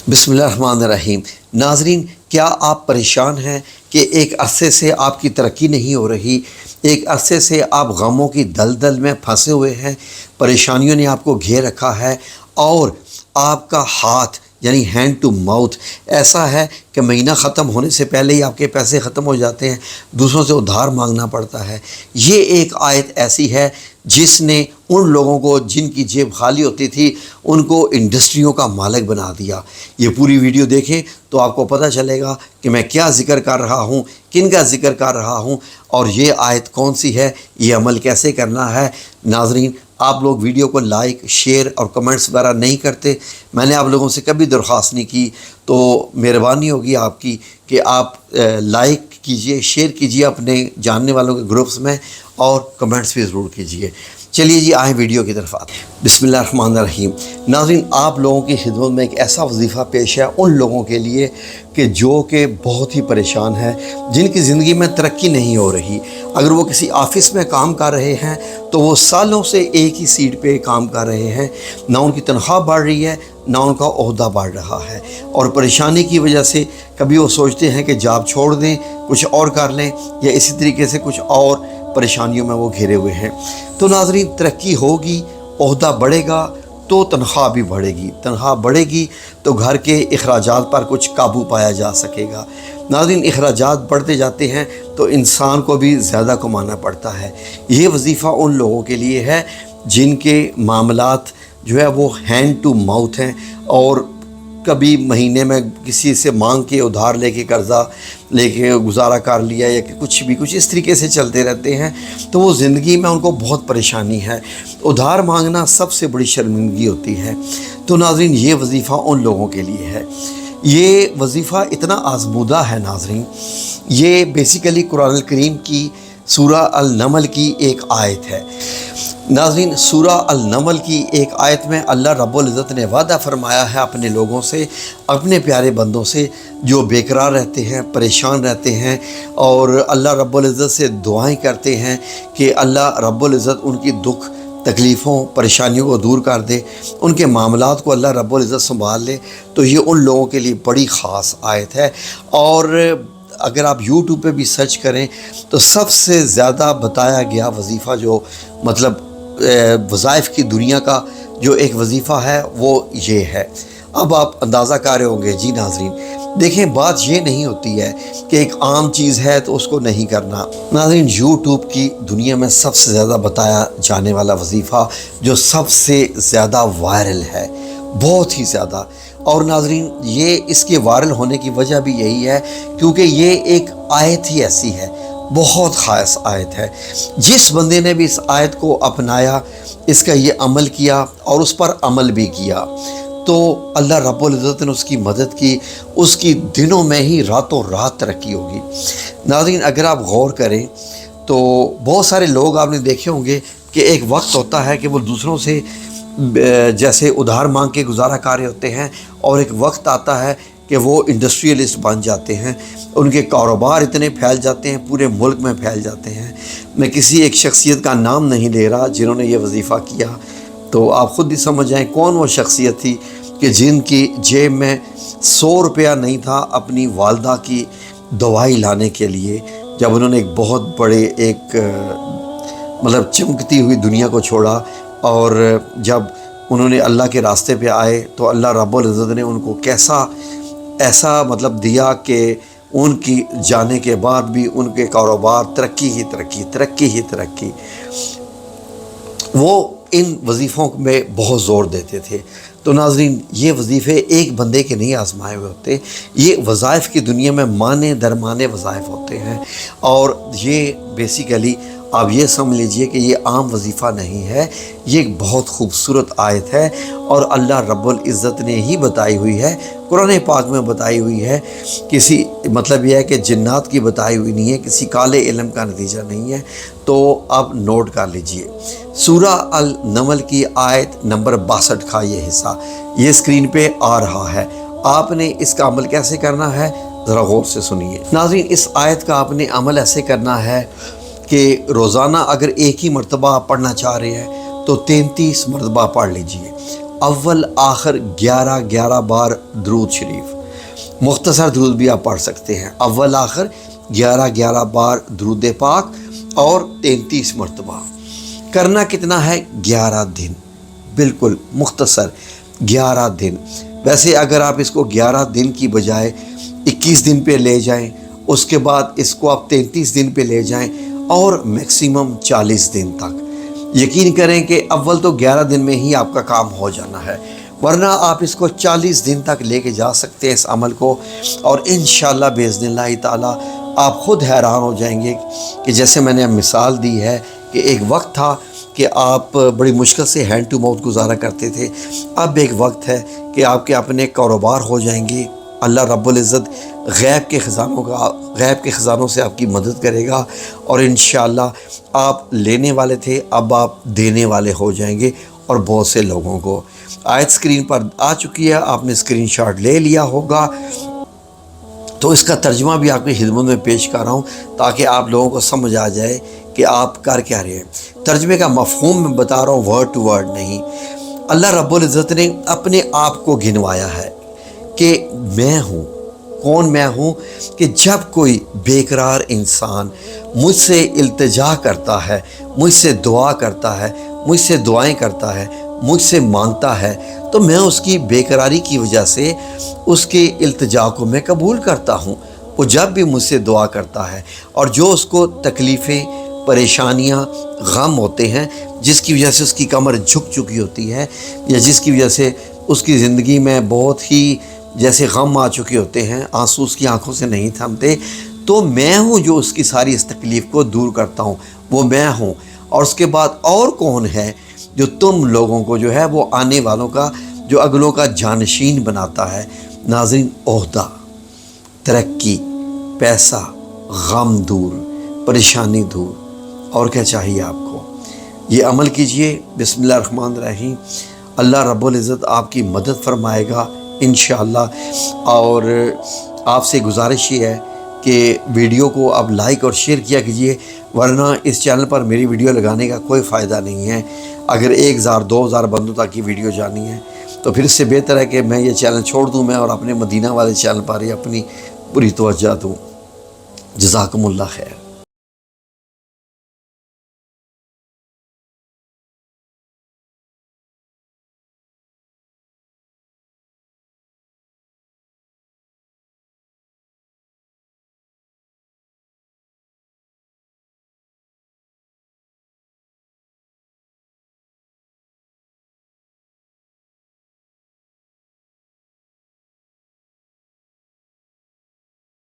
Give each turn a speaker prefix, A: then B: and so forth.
A: बिस्मिल्लाहिर्रहमानिर्रहीम। नाज़रीन, क्या आप परेशान हैं कि एक अरसे से आपकी तरक्की नहीं हो रही, एक अरसे से आप गमों की दलदल में फंसे हुए हैं, परेशानियों ने आपको घेर रखा है और आपका हाथ यानी हैंड टू माउथ ऐसा है कि महीना ख़त्म होने से पहले ही आपके पैसे ख़त्म हो जाते हैं, दूसरों से उधार मांगना पड़ता है। ये एक आयत ऐसी है जिसने उन लोगों को जिनकी जेब खाली होती थी उनको इंडस्ट्रियों का मालिक बना दिया। ये पूरी वीडियो देखें तो आपको पता चलेगा कि मैं क्या ज़िक्र कर रहा हूँ, किन का ज़िक्र कर रहा हूँ और ये आयत कौन सी है, ये अमल कैसे करना है। नाज़रीन, आप लोग वीडियो को लाइक, शेयर और कमेंट्स वगैरह नहीं करते। मैंने आप लोगों से कभी दरख्वास्त नहीं की, तो मेहरबानी होगी आपकी कि आप लाइक कीजिए, शेयर कीजिए अपने जानने वालों के ग्रुप्स में और कमेंट्स भी ज़रूर कीजिए। चलिए जी, आए वीडियो की तरफ आते हैं। बिस्मिल्लाहिर्रहमानिर्रहीम। नाज़रीन, आप लोगों की खिदमत में एक ऐसा वजीफ़ा पेश है उन लोगों के लिए कि जो कि बहुत ही परेशान है, जिनकी ज़िंदगी में तरक्की नहीं हो रही। अगर वो किसी ऑफ़िस में काम कर रहे हैं तो वो सालों से एक ही सीट पे काम कर रहे हैं, ना उनकी तनख्वाह बढ़ रही है ना उनका ओहदा बढ़ रहा है, और परेशानी की वजह से कभी वो सोचते हैं कि जॉब छोड़ दें, कुछ और कर लें, या इसी तरीके से कुछ और परेशानियों में वो घिरे हुए हैं। तो नाज़रीन, तरक्की होगी, ओहदा बढ़ेगा तो तनख्वाह भी बढ़ेगी, तनख्वाह बढ़ेगी तो घर के अखराजात पर कुछ काबू पाया जा सकेगा। नाज़रीन, अखराजात बढ़ते जाते हैं तो इंसान को भी ज़्यादा कमाना पड़ता है। ये वजीफ़ा उन लोगों के लिए है जिनके मामलात जो है वो हैंड टू माउथ हैं, और कभी महीने में किसी से मांग के उधार लेके कर्ज़ा लेके गुजारा कर लिया, या कि कुछ इस तरीके से चलते रहते हैं, तो वो ज़िंदगी में उनको बहुत परेशानी है। उधार मांगना सबसे बड़ी शर्मिंदगी होती है। तो नाज़रीन, ये वजीफ़ा उन लोगों के लिए है। ये वजीफ़ा इतना आज़मूदा है नाज़रीन, ये बेसिकली कुरान करीम की सूरा अल-नमल की एक आयत है। नाज़रीन, सूरा अल-नमल की एक आयत में अल्लाह रब्बुल इज़्ज़त ने वादा फरमाया है अपने लोगों से, अपने प्यारे बंदों से जो बेकरार रहते हैं, परेशान रहते हैं और अल्लाह रब्बुल इज़्ज़त से दुआएं करते हैं कि अल्लाह रब्बुल इज़्ज़त उनकी दुख तकलीफ़ों परेशानियों को दूर कर दे, उनके मामलात को अल्लाह रब्बुल इज़्ज़त संभाल ले। तो ये उन लोगों के लिए बड़ी ख़ास आयत है। और अगर आप YouTube पे भी सर्च करें तो सबसे ज़्यादा बताया गया वजीफ़ा जो मतलब वज़ाइफ़ की दुनिया का जो एक वजीफ़ा है वो ये है। अब आप अंदाज़ा कर रहे होंगे, जी नाज़रीन देखें, बात ये नहीं होती है कि एक आम चीज़ है तो उसको नहीं करना। नाज़रीन, YouTube की दुनिया में सबसे ज़्यादा बताया जाने वाला वजीफ़ा जो सबसे ज़्यादा वायरल है, बहुत ही ज़्यादा। और नाज़रीन, ये इसके वायरल होने की वजह भी यही है क्योंकि ये एक आयत ही ऐसी है, बहुत ख़ास आयत है। जिस बंदे ने भी इस आयत को अपनाया, इसका ये अमल किया और उस पर अमल भी किया, तो अल्लाह रब्बुल इज़्ज़त ने उसकी मदद की, उसकी दिनों में ही रातों रात तरक्की होगी। नाज़रीन, अगर आप गौर करें तो बहुत सारे लोग आपने देखे होंगे कि एक वक्त होता है कि वो दूसरों से जैसे उधार मांग के गुजारा कर रहे होते हैं, और एक वक्त आता है कि वो इंडस्ट्रियलिस्ट बन जाते हैं, उनके कारोबार इतने फैल जाते हैं, पूरे मुल्क में फैल जाते हैं। मैं किसी एक शख्सियत का नाम नहीं ले रहा जिन्होंने ये वजीफ़ा किया, तो आप ख़ुद ही समझ जाएँ कौन वो शख्सियत थी कि जिनकी जेब में 100 रुपया नहीं था अपनी वालदा की दवाई लाने के लिए, जब उन्होंने एक बहुत बड़े एक मतलब चमकती हुई दुनिया को छोड़ा और जब उन्होंने अल्लाह के रास्ते पे आए तो अल्लाह रब्बुल इज़्ज़त ने उनको कैसा ऐसा मतलब दिया कि उनकी जाने के बाद भी उनके कारोबार तरक्की ही तरक्की। वो इन वजीफ़ों में बहुत ज़ोर देते थे। तो नाज़रीन, ये वजीफ़े एक बंदे के नहीं आजमाए हुए होते, ये वज़ाइफ़ की दुनिया में माने दरमाने वज़ाइफ़ होते हैं। और ये बेसिकली आप ये समझ लीजिए कि ये आम वजीफ़ा नहीं है, ये एक बहुत खूबसूरत आयत है और अल्लाह रब्बुल इज़्ज़त ने ही बताई हुई है, कुरान पाक में बताई हुई है। किसी मतलब यह है कि जिन्नात की बताई हुई नहीं है, किसी काले इल्म का नतीजा नहीं है। तो आप नोट कर लीजिए, सूरा अल-नमल की आयत नंबर 62 का ये हिस्सा ये स्क्रीन पे आ रहा है। आपने इसका अमल कैसे करना है ज़रा गौर से सुनिए। नाज़रीन, इस आयत का आपने अमल ऐसे करना है कि रोज़ाना अगर एक ही मरतबा आप पढ़ना चाह रहे हैं तो 33 मरतबा पढ़ लीजिए। اول آخر 11 بار درود شریف، مختصر درود بھی آپ پڑھ سکتے ہیں، اول آخر 11 بار درود پاک اور 33 مرتبہ۔ کرنا کتنا ہے؟ 11 دن، بالکل مختصر 11 دن۔ ویسے اگر آپ اس کو 11 دن کی بجائے 21 دن پہ لے جائیں، اس کے بعد اس کو آپ 33 دن پہ لے جائیں اور میکسیمم 40 دن تک، یقین کریں کہ اول تو 11 دن میں ہی آپ کا کام ہو جانا ہے، ورنہ آپ اس کو 40 دن تک لے کے جا سکتے ہیں اس عمل کو، اور انشاءاللہ باذن اللہ تعالی آپ خود حیران ہو جائیں گے کہ جیسے میں نے اب مثال دی ہے کہ ایک وقت تھا کہ آپ بڑی مشکل سے ہینڈ ٹو ماؤتھ گزارا کرتے تھے، اب ایک وقت ہے کہ آپ کے اپنے کاروبار ہو جائیں گے، اللہ رب العزت غیب کے خزانوں سے آپ کی مدد کرے گا، اور انشاءاللہ آپ لینے والے تھے اب آپ دینے والے ہو جائیں گے، اور بہت سے لوگوں کو۔ آیت اسکرین پر آ چکی ہے، آپ نے اسکرین شاٹ لے لیا ہوگا، تو اس کا ترجمہ بھی آپ کی خدمت میں پیش کر رہا ہوں تاکہ آپ لوگوں کو سمجھ آ جائے کہ آپ کر کیا رہے ہیں۔ ترجمے کا مفہوم میں بتا رہا ہوں، ورڈ ٹو ورڈ نہیں۔ اللہ رب العزت نے اپنے آپ کو گنوایا ہے کہ میں ہوں۔ کون میں ہوں؟ کہ جب کوئی بے قرار انسان مجھ سے التجا کرتا ہے، مجھ سے دعا کرتا ہے، مجھ سے دعائیں کرتا ہے، مجھ سے مانگتا ہے، تو میں اس کی بے قراری کی وجہ سے اس کے التجا کو میں قبول کرتا ہوں۔ وہ جب بھی مجھ سے دعا کرتا ہے اور جو اس کو تکلیفیں، پریشانیاں، غم ہوتے ہیں، جس کی وجہ سے اس کی کمر جھک چکی ہوتی ہے، یا جس کی وجہ سے اس کی زندگی میں بہت ہی جیسے غم آ چکے ہوتے ہیں، آنسو اس کی آنکھوں سے نہیں تھمتے، تو میں ہوں جو اس کی ساری اس تکلیف کو دور کرتا ہوں، وہ میں ہوں۔ اور اس کے بعد اور کون ہے جو تم لوگوں کو جو ہے وہ آنے والوں کا، جو اگلوں کا جانشین بناتا ہے؟ ناظرین، عہدہ، ترقی، پیسہ، غم دور، پریشانی دور، اور کیا چاہیے آپ کو؟ یہ عمل کیجئے۔ بسم اللہ الرحمن الرحیم۔ اللہ رب العزت آپ کی مدد فرمائے گا انشاءاللہ۔ اور آپ سے گزارش یہ ہے کہ ویڈیو کو آپ لائک اور شیئر کیا کیجئے، ورنہ اس چینل پر میری ویڈیو لگانے کا کوئی فائدہ نہیں ہے۔ اگر 1000 2000 بندوں تک کی ویڈیو جانی ہے تو پھر اس سے بہتر ہے کہ میں یہ چینل چھوڑ دوں میں اور اپنے مدینہ والے چینل پر ہی اپنی پوری توجہ دوں۔ جزاکم اللہ خیر۔